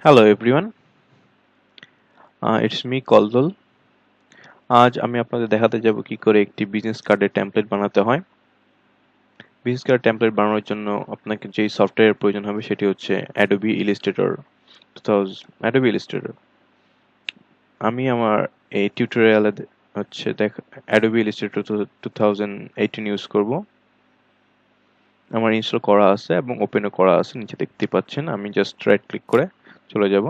Hello everyone, it's me Kallol. আজ আমি আপনাদের দেখাতে যাব কি করে একটি বিজনেস কার্ডের টেমপ্লেট বানাতে হয়। বিজনেস কার্ড টেমপ্লেট বানানোর জন্য আপনাকে যেই সফটওয়্যারের প্রয়োজন হবে সেটি হচ্ছে Adobe Illustrator 2000 Adobe Illustrator। আমি আমার এই টিউটোরিয়ালে হচ্ছে Adobe Illustrator 2018 ইউজ করব। আমার ইনস্টল করা আছে এবং ওপেনও করা আছে, নিচে দেখতে পাচ্ছেন। আমি জাস্ট রাইট ক্লিক করে চলে যাব।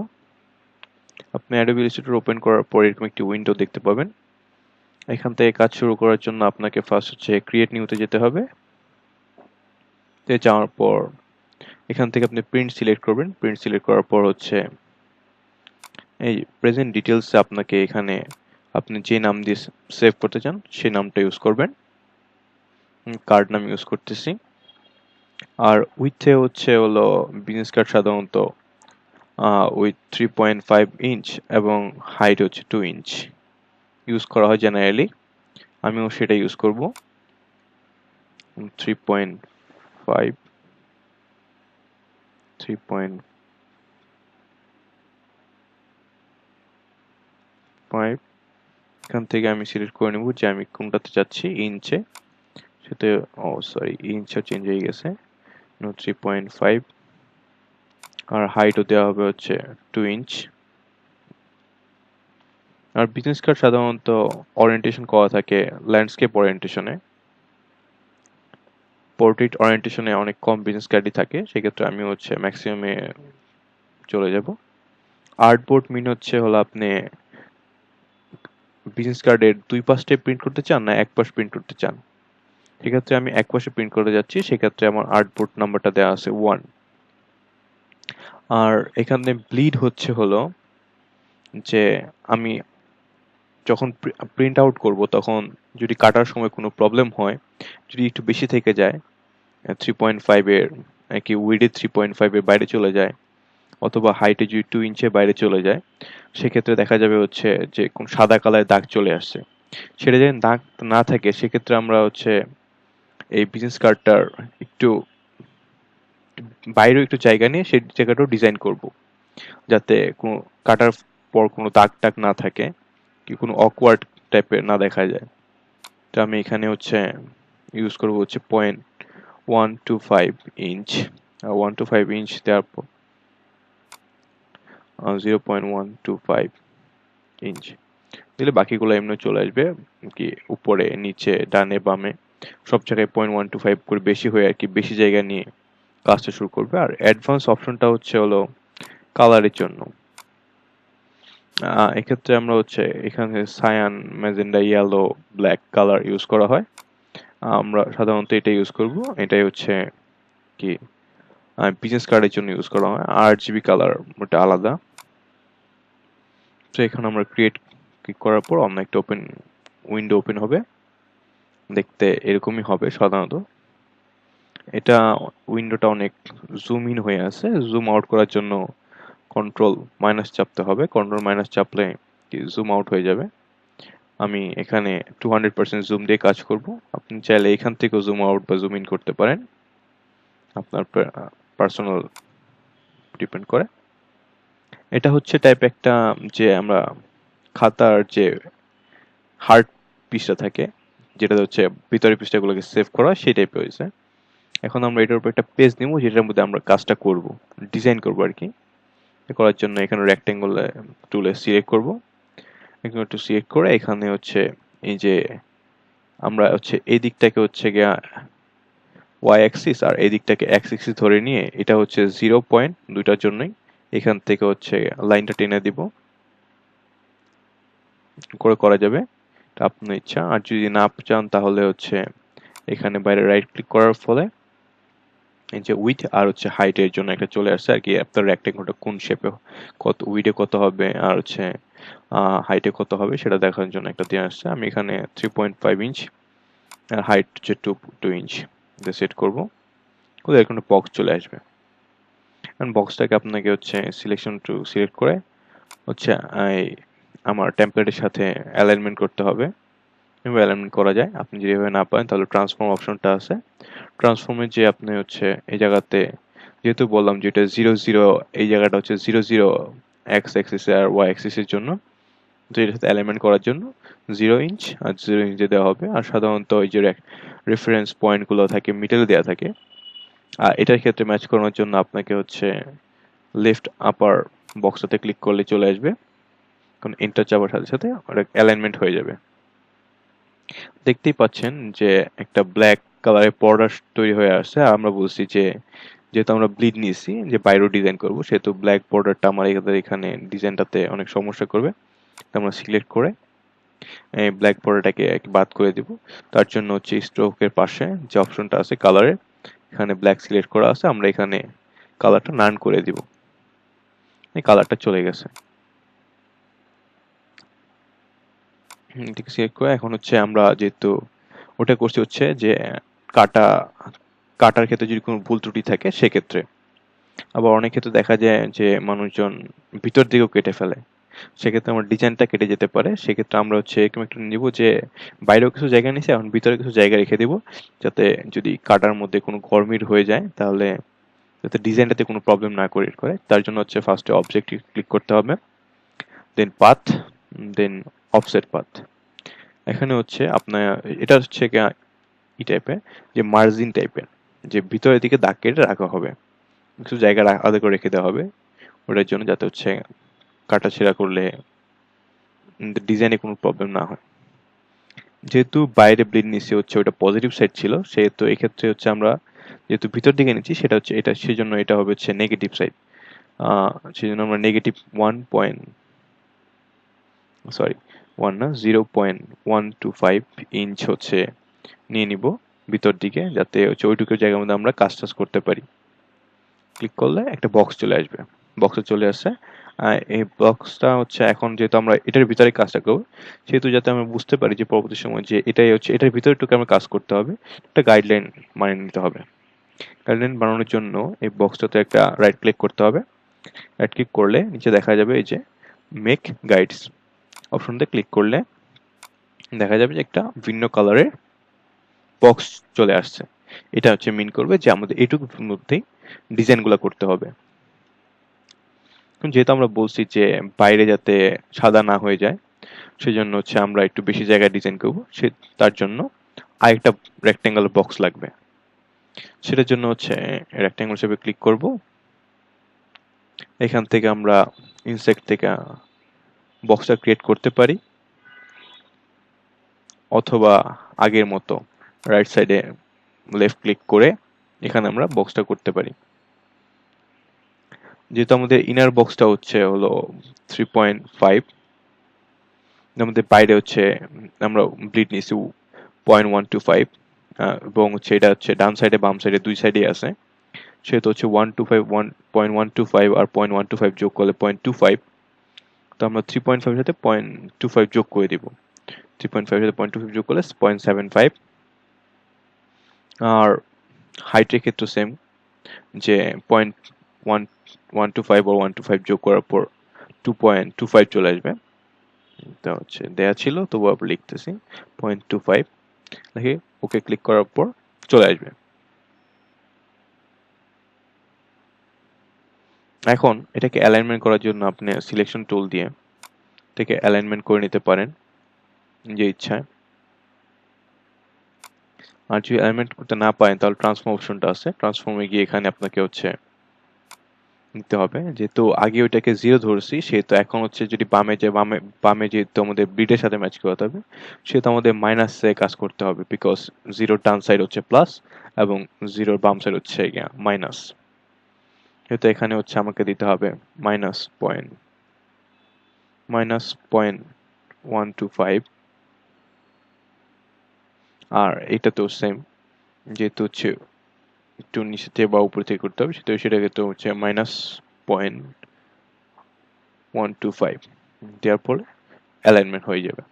আপনি Adobe Illustrator ওপেন করার পর এরকম একটি উইন্ডো দেখতে পাবেন। এখান থেকে কাজ শুরু করার জন্য আপনাকে ফার্স্ট হচ্ছে ক্রিয়েট নিউতে যেতে হবে। যাওয়ার পর এখান থেকে আপনি প্রিন্ট সিলেক্ট করবেন। প্রিন্ট সিলেক্ট করার পর হচ্ছে এই প্রেজেন্ট ডিটেলসে আপনাকে এখানে আপনি যে নাম দিয়ে সেভ করতে চান সেই নামটা ইউজ করবেন। কার্ড নাম ইউজ করতেছি। আর উইথে হলো বিজনেস কার্ড সাধারণত উইথ 3.5 ইঞ্চ এবং হাইট হচ্ছে 2 ইঞ্চ ইউজ করা হয় জেনারেলি। আমিও সেটা ইউজ করব 3.5 এখান থেকে আমি সিলেক্ট করে নেব যে আমি কোনটাতে যাচ্ছি ইঞ্চে। সেটা ইঞ্চও চেঞ্জ হয়ে গেছে, 3.5। আর হাইটও দেওয়া হবে হচ্ছে 2 ইঞ্চ। আর বিজনেস কার্ড সাধারণত ওরিয়েন্টেশন করা থাকে ল্যান্ডস্কেপ ওরিয়েন্টেশনে। পোর্ট্রেট ওরিয়েন্টেশনে অনেক কম বিজনেস কার্ডই থাকে, সেক্ষেত্রে আমি হচ্ছে ম্যাক্সিমামে চলে যাব। আর্টবোর্ড হলো আপনি বিজনেস কার্ডের দুই পাশে প্রিন্ট করতে চান না এক পাশ প্রিন্ট করতে চান। সেক্ষেত্রে আমি এক পাশে প্রিন্ট করতে যাচ্ছি, সেক্ষেত্রে আমার আর্টবোর্ড নাম্বারটা দেওয়া আছে 1। আর এখানে ব্লিড হলো যে আমি যখন প্রিন্ট আউট করব তখন যদি কাটার সময় কোনো প্রবলেম হয়, যদি একটু বেশি থেকে যায় 3.5 এর কি উইডে 3.5 এর বাইরে চলে যায় অথবা হাইটে যদি 2 ইঞ্চের বাইরে চলে যায়, সেক্ষেত্রে দেখা যাবে হচ্ছে যে কোন সাদা কালারের দাগ চলে আসছে। সেটা যদি দাগ না থাকে সেক্ষেত্রে আমরা হচ্ছে এই বিজনেস কার্ডটার একটু বাইরেও একটু জায়গা নিয়ে সেই জায়গাটাও ডিজাইন করব, যাতে কোনো কাটার পর কোনো দাগ টাগ না থাকে, কি কোনো অকওয়ার্ড টাইপের না দেখা যায়। তো আমি এখানে হচ্ছে ইউজ করব হচ্ছে 0.125 ইঞ্চ। 125 ইঞ্চ দেওয়ার পর 0.125 ইঞ্চ দিলে বাকিগুলো এমনি চলে আসবে, কি উপরে নিচে ডানে বামে সব জায়গায় 0.125 করে বেশি হয়ে আর কি বেশি জায়গা নিয়ে কাজটা শুরু করবে। আর অ্যাডভান্স অপশনটা হলো কালারের জন্য। এক্ষেত্রে আমরা হচ্ছে এখানে cyan, magenta, yellow, black colour use করা হয়। আমরা সাধারণত এটা ইউজ করব। এটাই হচ্ছে কি বিজনেস কার্ডের জন্য ইউজ করা হয়। RGB কালার ওটা আলাদা। তো এখানে আমরা ক্রিয়েট ক্লিক করার পর অন্য একটা উইন্ডো ওপেন হবে। দেখতে এরকমই হবে সাধারণত। এটা উইন্ডোটা অনেক জুম ইন হয়ে আছে, জুম আউট করার জন্য কন্ট্রোল মাইনাস চাপতে হবে। কন্ট্রোল মাইনাস চাপলে জুম আউট হয়ে যাবে। আমি এখানে 200% জুম দিয়ে কাজ করব। আপনি চাইলে এখান থেকেও জুম আউট বা জুম ইন করতে পারেন, আপনার পার্সোনাল ডিপেন্ড করে। এটা হচ্ছে টাইপ একটা যে আমরা খাতার যে হার্ড পিসটা থাকে, যেটা হচ্ছে ভিতরের পিসটাগুলোকে সেভ করা, সেই টাইপের হয়েছে। এখন আমরা এটার উপর একটা পেজ নিব যেটার মধ্যে আমরা কাজটা করব, ডিজাইন করব আর কি। করার জন্য এখানে রেক্টেঙ্গল টুলে সিলেক্ট করব। এখানে একটু সিলেক্ট করে এখানে হচ্ছে এই যে আমরা হচ্ছে এই দিকটাকে হচ্ছে গিয়া ওয়াই অ্যাক্সিস আর এই দিকটাকে এক্স অ্যাক্সিস ধরে নিয়ে এটা হচ্ছে 0 পয়েন্ট দুইটার জন্যই এখান থেকে হচ্ছে লাইনটা টেনে দিব করে করা যাবে, এটা আপনার ইচ্ছা। আর যদি না চান তাহলে হচ্ছে এখানে বাইরে রাইট ক্লিক করার ফলে এই যে উইথ আর হচ্ছে হাইটের জন্য একটা চলে আসছে আর কি, আপনার রেক্টেঙ্গলটা কোন শেপে কত উইডে কত হবে আর হচ্ছে হাইটে কত হবে সেটা দেখার জন্য একটা দিয়ে আসছে। আমি এখানে 3.5 ইঞ্চ আর হাইট হচ্ছে 2 ইঞ্চ দিয়ে সেট করবো। এরকম একটা বক্স চলে আসবে। কারণ বক্সটাকে আপনাকে হচ্ছে সিলেকশন টু সিলেক্ট করে হচ্ছে আমার টেমপ্লেটের সাথে অ্যালাইনমেন্ট করতে হবে। এভাবে অ্যালাইনমেন্ট করা যায়। আপনি যদি এভাবে না পারেন তাহলে ট্রান্সফর্ম অপশনটা আছে, ট্রান্সফর্মে যে আপনি হচ্ছে এই জায়গাতে যেহেতু বললাম যে এটা 0 0, এই জায়গাটা হচ্ছে 0 0 এক্স অ্যাক্সিস আর ওয়াই অ্যাক্সিসের জন্য, তো এটার সাথে অ্যালাইনমেন্ট করার জন্য 0 ইঞ্চ আর 0 ইঞ্চে দেওয়া হবে। আর সাধারণত এই যে রেফারেন্স পয়েন্টগুলো থাকে মিডলে দেওয়া থাকে। আর এটার ক্ষেত্রে ম্যাচ করানোর জন্য আপনাকে হচ্ছে লেফট আপার বক্সটাতে ক্লিক করলে চলে আসবে, কারণ এন্টার চাপার সাথে সাথে ওটা অ্যালাইনমেন্ট হয়ে যাবে। দেখতেই পাচ্ছেন যে একটা ব্ল্যাক কালারের বর্ডার তৈরি হয়ে আসছে। আর আমরা বলছি যে যেহেতু আমরা ব্লিড নিয়েছি যে বাইরেও ডিজাইন করব, সেহেতু ব্ল্যাক বর্ডারটা আমার এখানে ডিজাইনটাতে অনেক সমস্যা করবে। আমরা সিলেক্ট করে এই ব্ল্যাক বর্ডারটাকে বাদ করে দিব। তার জন্য হচ্ছে স্ট্রোকের পাশে যে অপশনটা আছে কালারের, এখানে ব্ল্যাক সিলেক্ট করা আছে, আমরা এখানে কালারটা নান করে দিব। এই কালারটা চলে গেছে। এটাকে সিলেক্ট করে এখন হচ্ছে আমরা যেহেতু ওটা করছি হচ্ছে যে কাটা কাটার ক্ষেত্রে যদি কোনো ভুল ত্রুটি থাকে সেক্ষেত্রে। আবার অনেক ক্ষেত্রে দেখা যায় যে মানুষজন ভিতর দিকেও কেটে ফেলে, সেক্ষেত্রে আমার ডিজাইনটা কেটে যেতে পারে। সেক্ষেত্রে আমরা হচ্ছে এরকম একটা নিব যে বাইরেও কিছু জায়গা নিছি, এখন ভিতরে কিছু জায়গা রেখে দিব, যাতে যদি কাটার মধ্যে কোনো গরমির হয়ে যায় তাহলে যাতে ডিজাইনটাতে কোনো প্রবলেম না করে। তার জন্য হচ্ছে ফার্স্টে অবজেক্টে ক্লিক করতে হবে, দেন পাথ, দেন অফসেট পাথ। এখানে হচ্ছে আপনার এটা হচ্ছে ই টাইপের যে মার্জিন টাইপের, যে ভিতরের দিকে দাগ কেটে রাখা হবে, কিছু জায়গা আলাদা করে রেখে দেওয়া হবে ওটার জন্য, যাতে হচ্ছে কাটাছেঁড়া করলে ডিজাইনে কোনো প্রবলেম না হয়। যেহেতু বাইরে ব্লিড নিচে হচ্ছে ওটা পজিটিভ সাইড ছিল, সেহেতু এক্ষেত্রে হচ্ছে আমরা যেহেতু ভিতর দিকে নিচ্ছি সেটা হচ্ছে এটা, সেজন্য এটা হবে হচ্ছে নেগেটিভ সাইড। সেজন্য আমরা নেগেটিভ 0.125 ইঞ্চ হচ্ছে নিয়ে নিব ভিতর দিকে, যাতে হচ্ছে ওইটুকু জায়গার মধ্যে আমরা কাজ টাজ করতে পারি। ক্লিক করলে একটা বক্স চলে আসবে, বক্সে চলে আসছে। এই বক্সটা হচ্ছে এখন যেহেতু আমরা এটার ভিতরে কাজটা করবো, সেহেতু যাতে আমরা বুঝতে পারি যে পরবর্তী সময় যে এটাই হচ্ছে এটার ভিতরেটুকু আমরা কাজ করতে হবে, একটা গাইডলাইন মানে নিতে হবে। গাইডলাইন বানানোর জন্য এই বক্সটাতে একটা রাইট ক্লিক করতে হবে। রাইট ক্লিক করলে নিচে দেখা যাবে এই যে মেক গাইডস অপশনতে ক্লিক করলে দেখা যাবে যে একটা ভিন্ন কালারের বক্স চলে আসছে। এটা হচ্ছে মিন করবে যে আমাদের এইটুকুর মধ্যেই ডিজাইনগুলো করতে হবে। যেহেতু আমরা বলছি যে বাইরে যাতে সাদা না হয়ে যায়, সেজন্য হচ্ছে আমরা একটু বেশি জায়গায় ডিজাইন করব, তার জন্য আরেকটা রেক্টেঙ্গেল বক্স লাগবে। সেটার জন্য হচ্ছে রেক্টেঙ্গেল হিসেবে ক্লিক করব। এখান থেকে আমরা ইনসেক্ট থেকে বক্সটা ক্রিয়েট করতে পারি, অথবা আগের মতো রাইট সাইডে লেফট ক্লিক করে এখানে আমরা বক্সটা করতে পারি। যেহেতু আমাদের ইনার বক্সটা হলো 3.5, আমাদের বাইরে হচ্ছে আমরা ব্লিড নিয়েছি 0.125, এবং হচ্ছে এটা হচ্ছে ডান সাইডে বাম সাইডে দুই সাইডে আছে, সেহেতু হচ্ছে 1.125 আর 0.125 যোগ করলে 0.25, তো আমরা 3.5 সাথে 0.25 যোগ করে দিব। 3.5 সাথে 0.25 যোগ করলে 0.75। আর হাইটের ক্ষেত্রে সেম, যে 0.125 or 125 যোগ করার পর 2.25 চলে আসবে। এটা হচ্ছে দেয়া ছিল, তবু আবার লিখতেছি 0.25 লিখে ওকে ক্লিক করার পর চলে আসবে। এখন এটাকে অ্যালাইনমেন্ট করার জন্য আপনি সিলেকশন টুল দিয়ে এটাকে অ্যালাইনমেন্ট করে নিতে পারেন যে ইচ্ছায়। আর যদি অ্যালাইনমেন্ট করতে না পারেন তাহলে ট্রান্সফর্ম অপশনটা আছে, ট্রান্সফর্মে গিয়ে এখানে আপনাকে হচ্ছে নিতে হবে। যেহেতু আগে ওইটাকে 0 ধরছি, সেহেতু এখন হচ্ছে যদি বামে যেহেতু আমাদের ব্লিডের সাথে ম্যাচ করাতে হবে, সেহেতু আমাদের মাইনাসে কাজ করতে হবে, বিকজ 0 ডান সাইড হচ্ছে প্লাস এবং 0 বাম সাইড হচ্ছে মাইনাস। যেহেতু এখানে হচ্ছে আমাকে দিতে হবে -0.125, আর এটা তো সেম, যেহেতু হচ্ছে একটু নিচে থেকে বা উপর থেকে করতে হবে, সেটাকে তো হচ্ছে -0.125 দেওয়ার পরে অ্যালাইনমেন্ট হয়ে যাবে।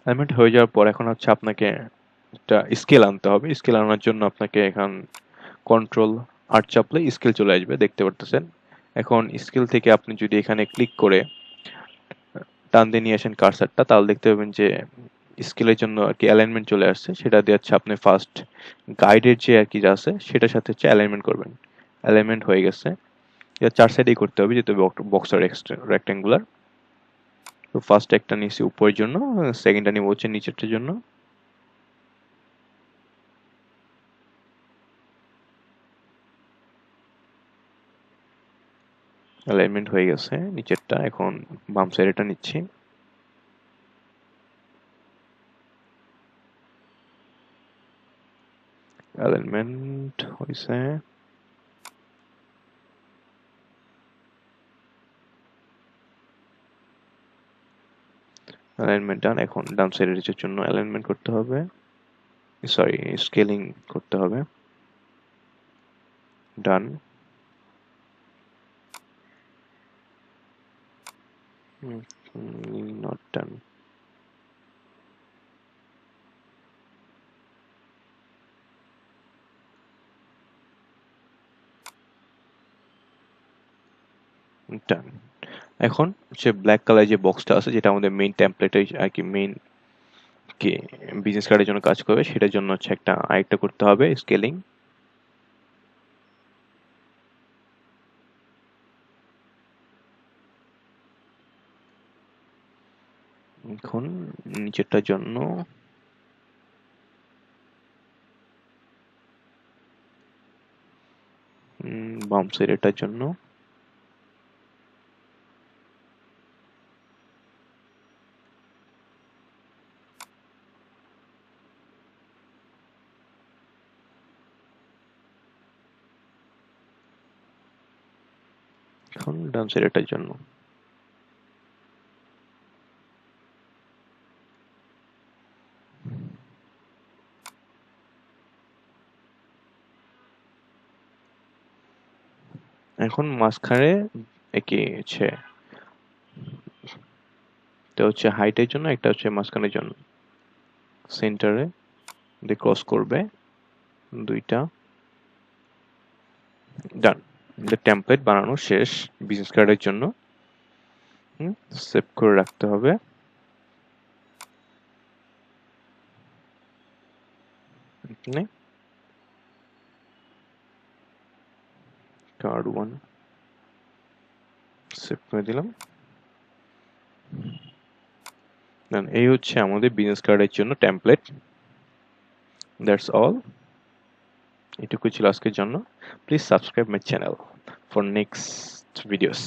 অ্যালাইনমেন্ট হয়ে যাওয়ার পর এখন হচ্ছে আপনাকে একটা স্কেল আনতে হবে। স্কেল আনার জন্য আপনাকে এখন কন্ট্রোল আর চাপলে স্কেল চলে আসবে, দেখতে পারতেছেন। এখন স্কেল থেকে আপনি যদি এখানে ক্লিক করে টান দিয়ে নিয়ে আসেন কার্সারটা, তাহলে দেখতে পাবেন যে স্কেলের জন্য আর কি অ্যালাইনমেন্ট চলে আসছে। সেটা দিয়ে হচ্ছে আপনি ফার্স্ট গাইডের যে আর কি আছে সেটার সাথে হচ্ছে অ্যালাইনমেন্ট করবেন। অ্যালাইনমেন্ট হয়ে গেছে। এটা 4 সাইডেই করতে হবে যেহেতু বক্সের রেক্টেঙ্গুলার। তো ফার্স্ট একটা নিচ্ছি উপরের জন্য, সেকেন্ডটা নিব হচ্ছে নিচেরটার জন্য। অ্যালাইনমেন্ট হয়ে গেছে নিচেরটা, এখন বাম সাইডেরটা নিচ্ছি। অ্যালাইনমেন্ট হয়েছে। অ্যালাইনমেন্ট ডান। এখন ডান সাইডের জন্য অ্যালাইনমেন্ট করতে হবে, সরি স্কেলিং করতে হবে। ডান। Not done. ডান। এখন হচ্ছে ব্ল্যাক কালার যে বক্সটা আছে যেটা আমাদের মেইন টেমপ্লেটে আর কি মেইন কি বিজনেস কার্ডের জন্য কাজ করবে, সেটার জন্য হচ্ছে একটা আরেকটা করতে হবে স্কেলিং। এখন নিচেরটার জন্য বাম সাইডেরটার জন্য এখন ডান সাইডেরটার জন্য। এখন মাঝখানে একই হচ্ছে, এটা হচ্ছে হাইটের জন্য, একটা হচ্ছে মাঝখানের জন্য। সেন্টারে দিয়ে ক্রস করবে দুইটা। ডান। টেমপ্লেট বানানো শেষ বিজনেস কার্ডের জন্য। সেভ করে রাখতে হবে। এখানে কার্ড 1 সেভ করে দিলাম। দেন এই হচ্ছে আমাদের বিজনেস কার্ডের জন্য টেমপ্লেট। That's all. এটুকু ছিল আজকের জন্য। Please subscribe my channel for next videos.